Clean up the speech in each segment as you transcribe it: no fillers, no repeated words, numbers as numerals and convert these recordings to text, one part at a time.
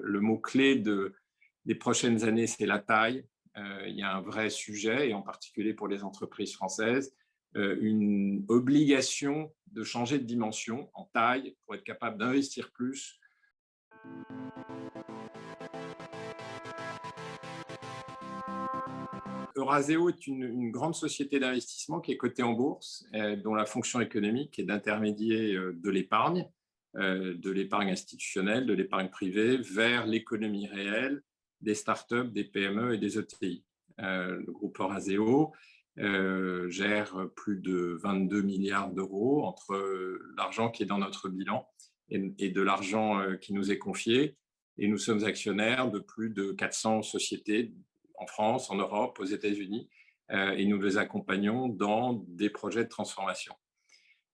Le mot-clé des prochaines années, c'est la taille. Il y a un vrai sujet, et en particulier pour les entreprises françaises, une obligation de changer de dimension en taille pour être capable d'investir plus. Eurazeo est une grande société d'investissement qui est cotée en bourse, dont la fonction économique est d'intermédier de l'épargne institutionnelle, de l'épargne privée, vers l'économie réelle, des startups, des PME et des ETI. Le groupe Eurazeo gère plus de 22 milliards d'euros entre l'argent qui est dans notre bilan et de l'argent qui nous est confié. Et nous sommes actionnaires de plus de 400 sociétés en France, en Europe, aux États-Unis, et nous les accompagnons dans des projets de transformation.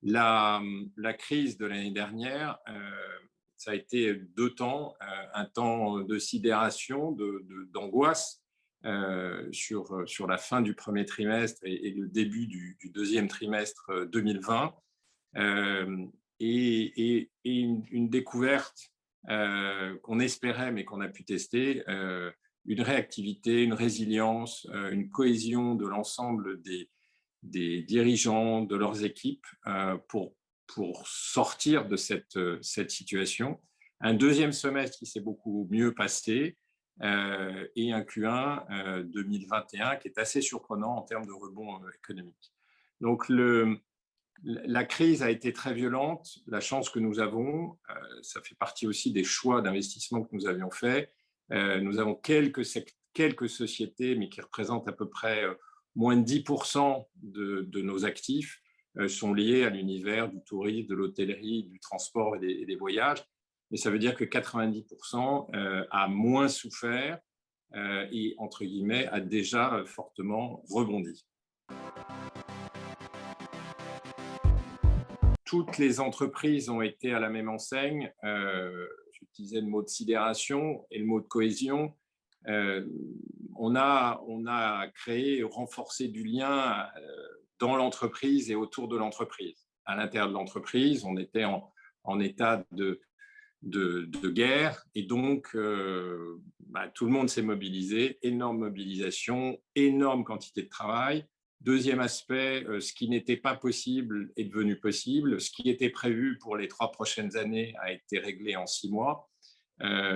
La crise de l'année dernière, ça a été deux temps, un temps de sidération, d'angoisse sur la fin du premier trimestre et le début du deuxième trimestre 2020, et une découverte qu'on espérait mais qu'on a pu tester, une réactivité, une résilience, une cohésion de l'ensemble des dirigeants, de leurs équipes pour sortir de cette situation. Un deuxième semestre qui s'est beaucoup mieux passé et un Q1 2021 qui est assez surprenant en termes de rebond économique. Donc, la crise a été très violente. La chance que nous avons, ça fait partie aussi des choix d'investissement que nous avions faits. Nous avons quelques sociétés, mais qui représentent à peu près moins de 10% de nos actifs, sont liés à l'univers du tourisme, de l'hôtellerie, du transport et des voyages. Mais ça veut dire que 90% a moins souffert et, entre guillemets, a déjà fortement rebondi. Toutes les entreprises ont été à la même enseigne. J'utilisais le mot de sidération et le mot de cohésion. On a créé, renforcé du lien dans l'entreprise et autour de l'entreprise. À l'intérieur de l'entreprise, on était en état de guerre, et donc tout le monde s'est mobilisé. Énorme mobilisation, énorme quantité de travail. Deuxième aspect, ce qui n'était pas possible est devenu possible. Ce qui était prévu pour les 3 prochaines années a été réglé en 6 mois.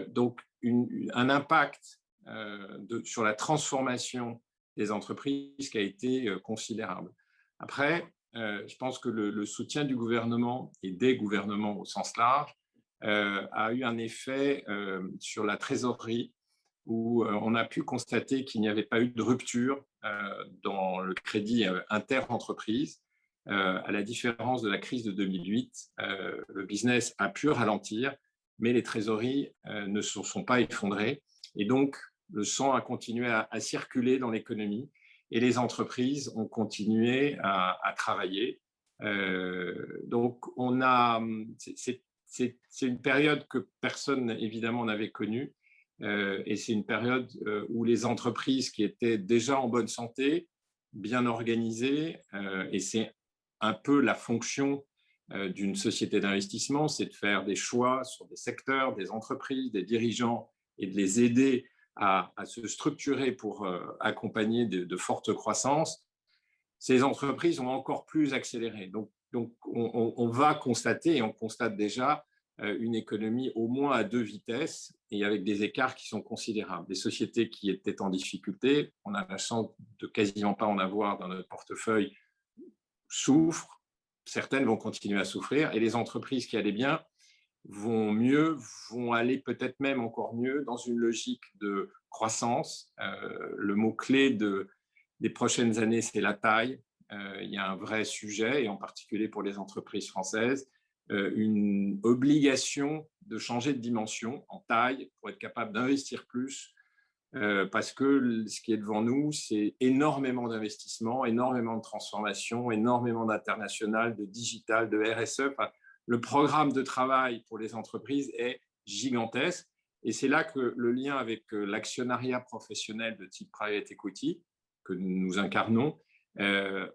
Donc, un impact sur la transformation des entreprises qui a été considérable. Après, je pense que le soutien du gouvernement et des gouvernements au sens large a eu un effet sur la trésorerie, où on a pu constater qu'il n'y avait pas eu de rupture dans le crédit inter-entreprise. À la différence de la crise de 2008, le business a pu ralentir, mais les trésoreries ne se sont pas effondrées. Et donc, le sang a continué à circuler dans l'économie, et les entreprises ont continué à travailler. Donc, c'est une période que personne, évidemment, n'avait connue. Et c'est une période où les entreprises qui étaient déjà en bonne santé, bien organisées, et c'est un peu la fonction d'une société d'investissement, c'est de faire des choix sur des secteurs, des entreprises, des dirigeants, et de les aider à se structurer pour accompagner de fortes croissances. Ces entreprises ont encore plus accéléré. Donc on va constater, et on constate déjà, une économie au moins à 2 vitesses et avec des écarts qui sont considérables. Des sociétés qui étaient en difficulté, on a la chance de quasiment pas en avoir dans notre portefeuille, souffrent. Certaines vont continuer à souffrir, et les entreprises qui allaient bien vont mieux, vont aller peut-être même encore mieux dans une logique de croissance. Le mot-clé des prochaines années, c'est la taille. Il y a un vrai sujet, et en particulier pour les entreprises françaises, une obligation de changer de dimension en taille pour être capable d'investir plus, parce que ce qui est devant nous, c'est énormément d'investissements, énormément de transformations, énormément d'international, de digital, de RSE. Enfin, le programme de travail pour les entreprises est gigantesque, et c'est là que le lien avec l'actionnariat professionnel de type private equity que nous incarnons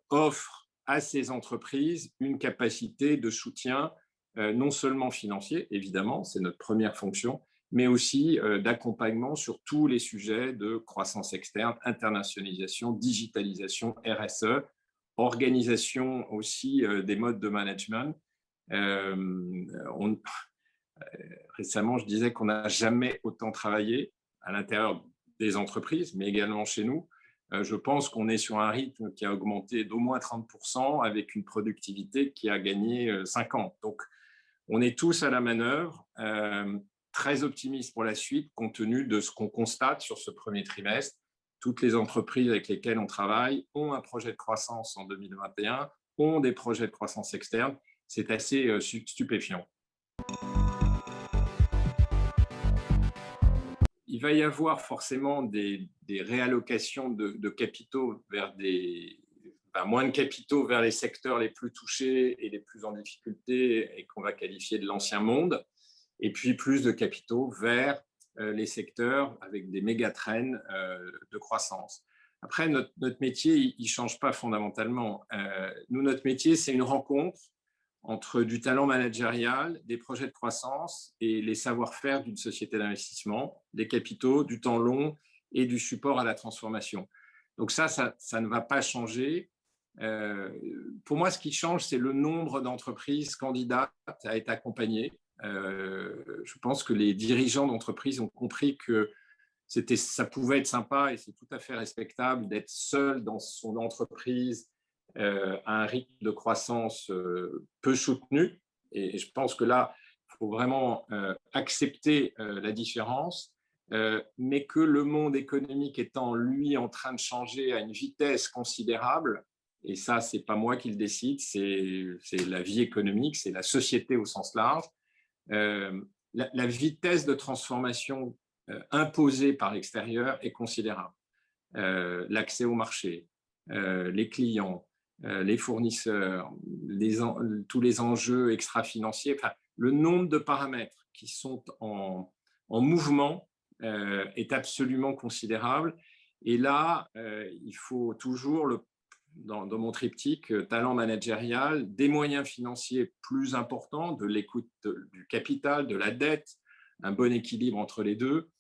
offre à ces entreprises une capacité de soutien non seulement financier, évidemment, c'est notre première fonction, mais aussi d'accompagnement sur tous les sujets de croissance externe, internationalisation, digitalisation, RSE, organisation aussi des modes de management. Euh, on, Récemment, je disais qu'on n'a jamais autant travaillé à l'intérieur des entreprises, mais également chez nous. Je pense qu'on est sur un rythme qui a augmenté d'au moins 30% avec une productivité qui a gagné 50. Donc, on est tous à la manœuvre, très optimistes pour la suite, compte tenu de ce qu'on constate sur ce premier trimestre. Toutes les entreprises avec lesquelles on travaille ont un projet de croissance en 2021, ont des projets de croissance externe. C'est assez stupéfiant. Il va y avoir forcément des réallocations de capitaux vers moins de capitaux vers les secteurs les plus touchés et les plus en difficulté et qu'on va qualifier de l'ancien monde, et puis plus de capitaux vers les secteurs avec des méga-trends de croissance. Après, notre métier, il ne change pas fondamentalement. Nous, notre métier, c'est une rencontre entre du talent managérial, des projets de croissance et les savoir-faire d'une société d'investissement, des capitaux, du temps long et du support à la transformation. Donc ça ne va pas changer. Pour moi, ce qui change, c'est le nombre d'entreprises candidates à être accompagnées. Je pense que les dirigeants d'entreprises ont compris que ça pouvait être sympa et c'est tout à fait respectable d'être seul dans son entreprise à un rythme de croissance peu soutenu. Et je pense que là, il faut vraiment accepter la différence, mais que le monde économique étant, lui, en train de changer à une vitesse considérable, et ça, ce n'est pas moi qui le décide, c'est la vie économique, c'est la société au sens large, la vitesse de transformation imposée par l'extérieur est considérable. L'accès au marché, les clients, les fournisseurs, tous les enjeux extra-financiers, enfin, le nombre de paramètres qui sont en mouvement est absolument considérable. Et là, il faut toujours, dans mon triptyque, talent managérial, des moyens financiers plus importants, de l'écoute du capital, de la dette, un bon équilibre entre les deux,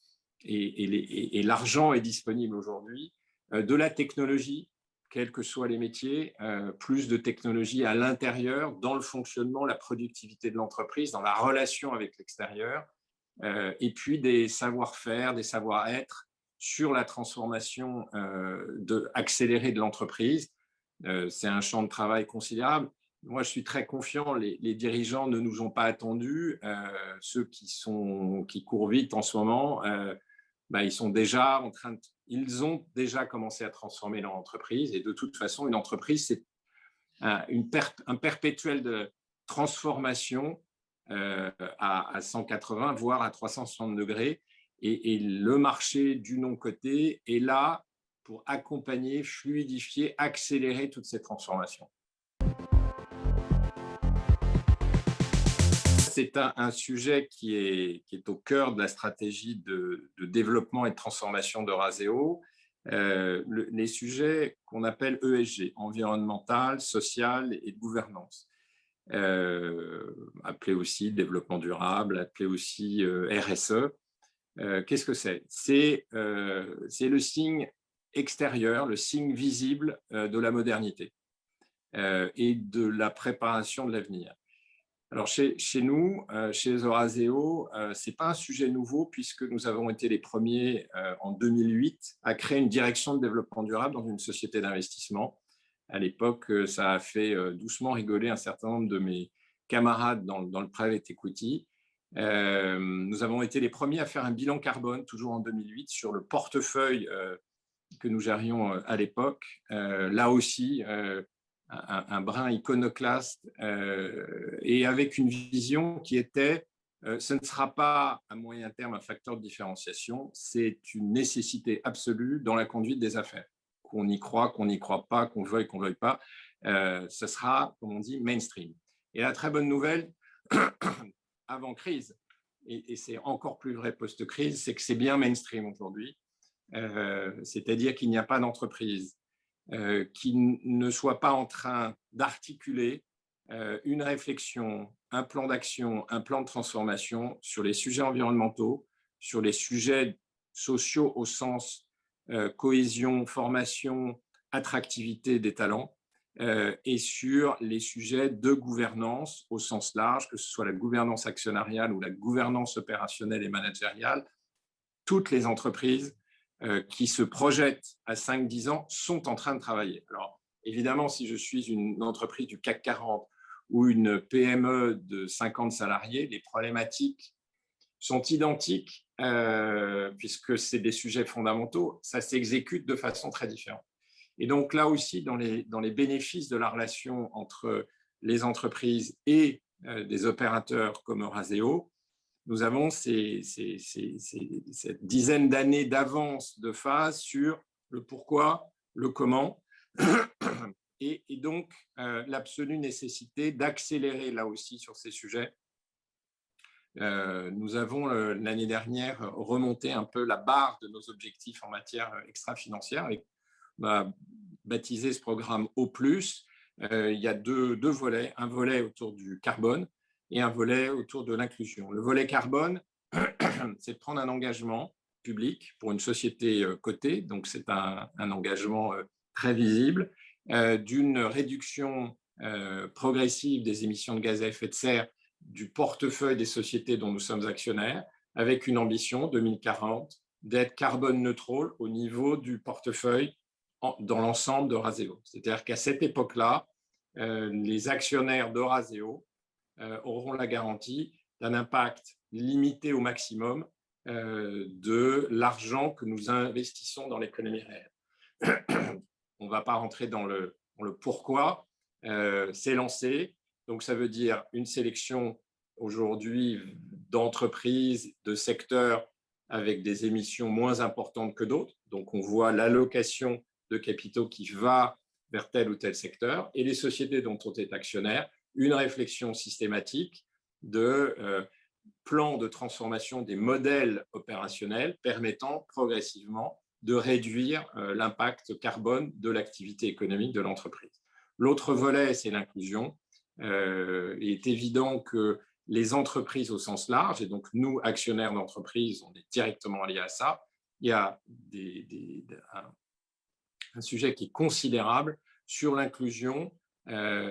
et l'argent est disponible aujourd'hui, de la technologie, quels que soient les métiers, plus de technologie à l'intérieur, dans le fonctionnement, la productivité de l'entreprise, dans la relation avec l'extérieur, et puis des savoir-faire, des savoir-être sur la transformation accélérée de l'entreprise. C'est un champ de travail considérable. Moi, je suis très confiant. Les dirigeants ne nous ont pas attendus. Ceux qui courent vite en ce moment, ils ont déjà commencé à transformer leur entreprise. Et de toute façon, une entreprise, c'est un perpétuel de transformation à 180, voire à 360 degrés. Et le marché du non-coté est là pour accompagner, fluidifier, accélérer toutes ces transformations. C'est un sujet qui est au cœur de la stratégie de développement et de transformation d'Eurazeo. Les sujets qu'on appelle ESG, environnemental, social et de gouvernance, appelé aussi développement durable, appelé aussi RSE. Qu'est-ce que c'est ? C'est le signe extérieur, le signe visible de la modernité et de la préparation de l'avenir. Alors, chez nous, chez Eurazeo, ce n'est pas un sujet nouveau puisque nous avons été les premiers en 2008 à créer une direction de développement durable dans une société d'investissement. À l'époque, ça a fait doucement rigoler un certain nombre de mes camarades dans le private equity. Nous avons été les premiers à faire un bilan carbone, toujours en 2008, sur le portefeuille que nous gérions à l'époque. Là aussi, un brin iconoclaste et avec une vision qui était ce ne sera pas à moyen terme un facteur de différenciation, c'est une nécessité absolue dans la conduite des affaires. Qu'on y croit, qu'on n'y croit pas, qu'on veuille pas, ce sera, comme on dit, mainstream. Et la très bonne nouvelle, avant crise, et c'est encore plus vrai post-crise, c'est que c'est bien mainstream aujourd'hui. C'est-à-dire qu'il n'y a pas d'entreprise qui ne soit pas en train d'articuler une réflexion, un plan d'action, un plan de transformation sur les sujets environnementaux, sur les sujets sociaux au sens cohésion, formation, attractivité des talents, et sur les sujets de gouvernance au sens large, que ce soit la gouvernance actionnariale ou la gouvernance opérationnelle et managériale. Toutes les entreprises qui se projettent à 5-10 ans sont en train de travailler. Alors, évidemment, si je suis une entreprise du CAC 40 ou une PME de 50 salariés, les problématiques sont identiques puisque c'est des sujets fondamentaux. Ça s'exécute de façon très différente. Et donc là aussi, dans les bénéfices de la relation entre les entreprises et des opérateurs comme Eurazeo, nous avons cette dizaine d'années d'avance de phase sur le pourquoi, le comment, et donc l'absolue nécessité d'accélérer là aussi sur ces sujets. Nous avons l'année dernière remonté un peu la barre de nos objectifs en matière extra-financière et on a baptisé ce programme O+. Il y a deux volets, un volet autour du carbone et un volet autour de l'inclusion. Le volet carbone, c'est de prendre un engagement public pour une société cotée, donc c'est un engagement très visible, d'une réduction progressive des émissions de gaz à effet de serre du portefeuille des sociétés dont nous sommes actionnaires, avec une ambition 2040 d'être carbone neutre au niveau du portefeuille dans l'ensemble d'Eurazeo. C'est-à-dire qu'à cette époque-là, les actionnaires d'Eurazeo auront la garantie d'un impact limité au maximum de l'argent que nous investissons dans l'économie réelle. On ne va pas rentrer dans le pourquoi, c'est lancé. Donc, ça veut dire une sélection aujourd'hui d'entreprises, de secteurs avec des émissions moins importantes que d'autres. Donc, on voit l'allocation de capitaux qui va vers tel ou tel secteur et les sociétés dont on est actionnaire, une réflexion systématique de plan de transformation des modèles opérationnels permettant progressivement de réduire l'impact carbone de l'activité économique de l'entreprise. L'autre volet, c'est l'inclusion. Il est évident que les entreprises au sens large, et donc nous, actionnaires d'entreprises, on est directement liés à ça, il y a un sujet qui est considérable sur l'inclusion,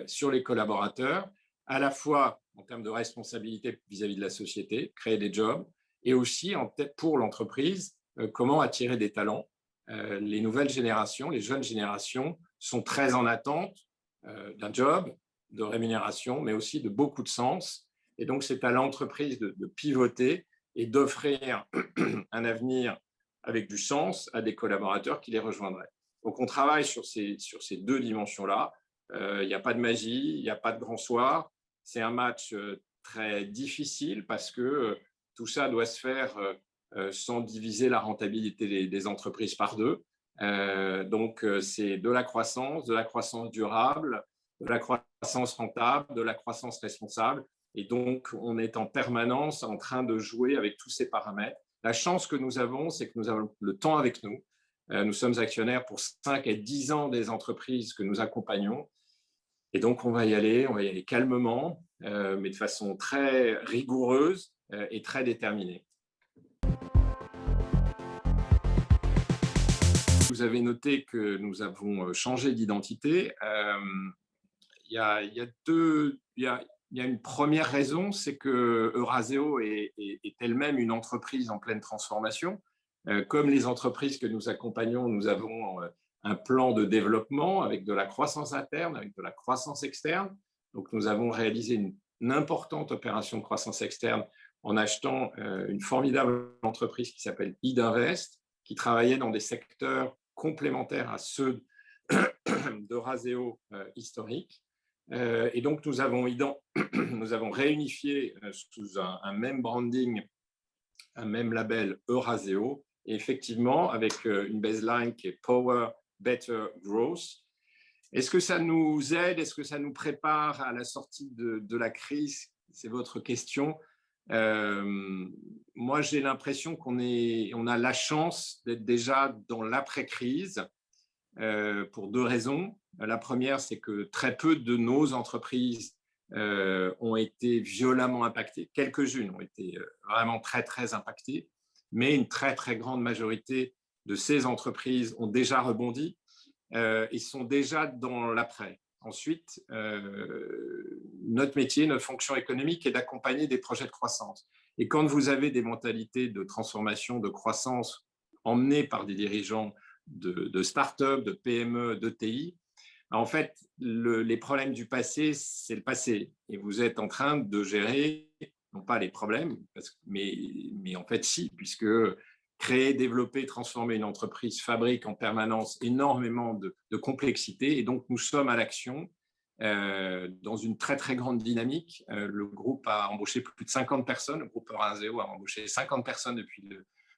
sur les collaborateurs, à la fois en termes de responsabilité vis-à-vis de la société, créer des jobs, et aussi pour l'entreprise, comment attirer des talents. Les nouvelles générations, les jeunes générations sont très en attente d'un job, de rémunération, mais aussi de beaucoup de sens. Et donc, c'est à l'entreprise de pivoter et d'offrir un avenir avec du sens à des collaborateurs qui les rejoindraient. Donc, on travaille sur ces deux dimensions-là. Il n'y a pas de magie, il n'y a pas de grand soir. C'est un match très difficile parce que tout ça doit se faire sans diviser la rentabilité des entreprises par deux. Donc, c'est de la croissance durable, de la croissance rentable, de la croissance responsable. Et donc, on est en permanence en train de jouer avec tous ces paramètres. La chance que nous avons, c'est que nous avons le temps avec nous. Nous sommes actionnaires pour 5 à 10 ans des entreprises que nous accompagnons. Et donc, on va y aller calmement, mais de façon très rigoureuse et très déterminée. Vous avez noté que nous avons changé d'identité. Il y a une première raison, c'est que Eurazeo est elle-même une entreprise en pleine transformation. Comme les entreprises que nous accompagnons, nous avons un plan de développement avec de la croissance interne, avec de la croissance externe. Donc, nous avons réalisé une importante opération de croissance externe en achetant une formidable entreprise qui s'appelle Idinvest, qui travaillait dans des secteurs complémentaires à ceux d'Eurazeo historique. Et donc, nous avons réunifié sous un même branding, un même label Eurazeo, et effectivement, avec une baseline qui est Power, Better, Growth. Est-ce que ça nous aide? Est-ce que ça nous prépare à la sortie de la crise? C'est votre question. Moi, j'ai l'impression qu'on a la chance d'être déjà dans l'après-crise pour deux raisons. La première, c'est que très peu de nos entreprises ont été violemment impactées. Quelques-unes ont été vraiment très, très impactées. mais une très, très grande majorité de ces entreprises ont déjà rebondi et sont déjà dans l'après. Ensuite, notre métier, notre fonction économique est d'accompagner des projets de croissance. Et quand vous avez des mentalités de transformation, de croissance emmenées par des dirigeants de start-up, de PME, d'ETI, en fait, les problèmes du passé, c'est le passé. Et vous êtes en train de gérer, non pas les problèmes, mais en fait, si, puisque créer, développer, transformer une entreprise fabrique en permanence énormément de complexité. Et donc, nous sommes à l'action dans une très, très grande dynamique. Le groupe a embauché plus de 50 personnes. Le groupe Eurazeo a embauché 50 personnes depuis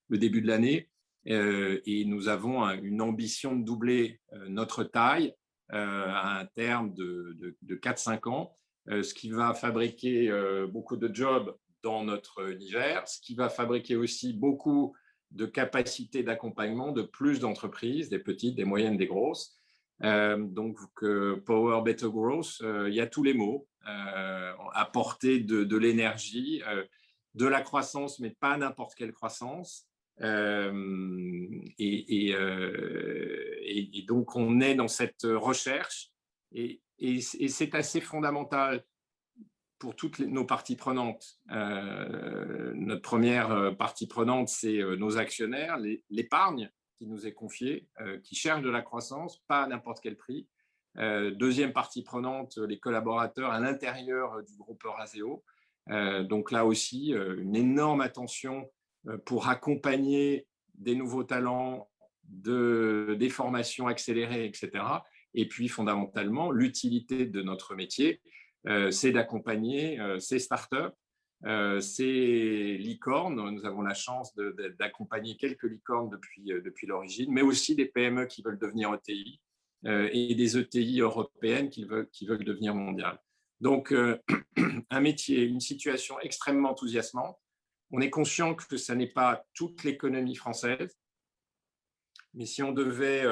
le début de l'année. Et nous avons une ambition de doubler notre taille à un terme de 4-5 ans, ce qui va fabriquer beaucoup de jobs dans notre univers, ce qui va fabriquer aussi beaucoup de capacités d'accompagnement de plus d'entreprises, des petites, des moyennes, des grosses. Donc, Power Better Growth, il y a tous les mots, apporter de l'énergie, de la croissance, mais pas n'importe quelle croissance. Et donc, on est dans cette recherche et c'est assez fondamental pour toutes nos parties prenantes. Notre première partie prenante, c'est nos actionnaires, l'épargne qui nous est confiée, qui cherche de la croissance, pas à n'importe quel prix. Deuxième partie prenante, les collaborateurs à l'intérieur du groupe Eurazeo. Donc là aussi, une énorme attention pour accompagner des nouveaux talents, des formations accélérées, etc. Et puis, fondamentalement, l'utilité de notre métier, c'est d'accompagner ces startups, ces licornes. Nous avons la chance d'accompagner quelques licornes depuis l'origine, mais aussi des PME qui veulent devenir ETI et des ETI européennes qui veulent devenir mondiales. Donc, un métier, une situation extrêmement enthousiasmante. On est conscient que ce n'est pas toute l'économie française, mais si on devait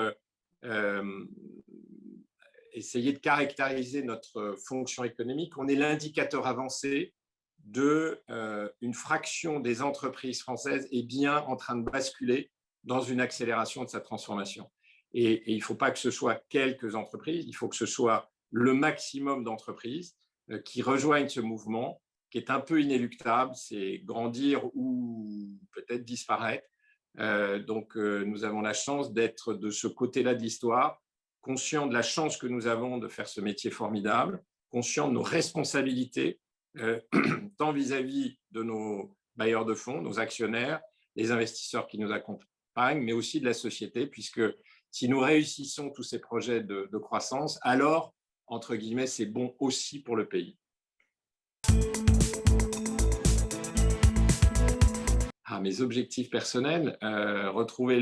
essayer de caractériser notre fonction économique, on est l'indicateur avancé d'une fraction des entreprises françaises est bien en train de basculer dans une accélération de sa transformation. Et il ne faut pas que ce soit quelques entreprises, il faut que ce soit le maximum d'entreprises qui rejoignent ce mouvement, qui est un peu inéluctable, c'est grandir ou peut-être disparaître. Donc, nous avons la chance d'être de ce côté-là de l'histoire, conscients de la chance que nous avons de faire ce métier formidable, conscients de nos responsabilités, tant vis-à-vis de nos bailleurs de fonds, nos actionnaires, les investisseurs qui nous accompagnent, mais aussi de la société, puisque si nous réussissons tous ces projets de croissance, alors, entre guillemets, c'est bon aussi pour le pays. Mes objectifs personnels, retrouver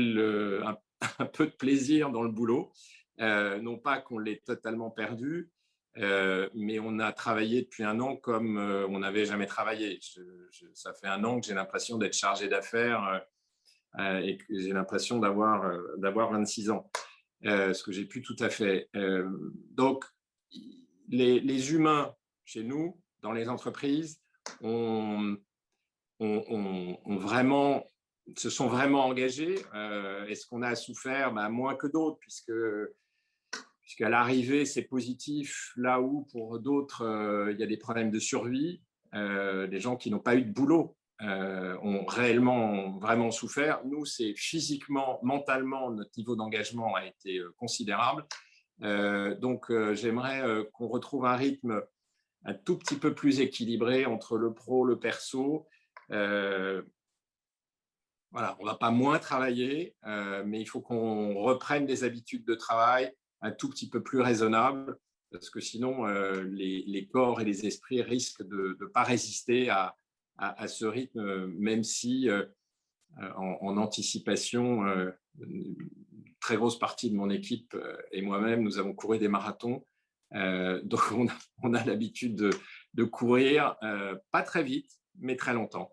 un peu de plaisir dans le boulot, non pas qu'on l'ait totalement perdu, mais on a travaillé depuis 1 an comme on n'avait jamais travaillé. Ça fait 1 an que j'ai l'impression d'être chargé d'affaires et que j'ai l'impression d'avoir 26 ans, ce que j'ai plus tout à fait. Donc, les humains chez nous, dans les entreprises, se sont vraiment engagés. Est-ce qu'on a souffert? Moins que d'autres, puisqu'à l'arrivée, c'est positif, là où pour d'autres, il y a des problèmes de survie. Les gens qui n'ont pas eu de boulot ont vraiment souffert. Nous, c'est physiquement, mentalement, notre niveau d'engagement a été considérable. Donc, j'aimerais qu'on retrouve un rythme un tout petit peu plus équilibré entre le pro, le perso. Voilà, on ne va pas moins travailler, mais il faut qu'on reprenne des habitudes de travail un tout petit peu plus raisonnables, parce que sinon, les corps et les esprits risquent de ne pas résister à ce rythme, même si, en anticipation, une très grosse partie de mon équipe et moi-même, nous avons couru des marathons. Donc, on a l'habitude de courir, pas très vite, mais très longtemps.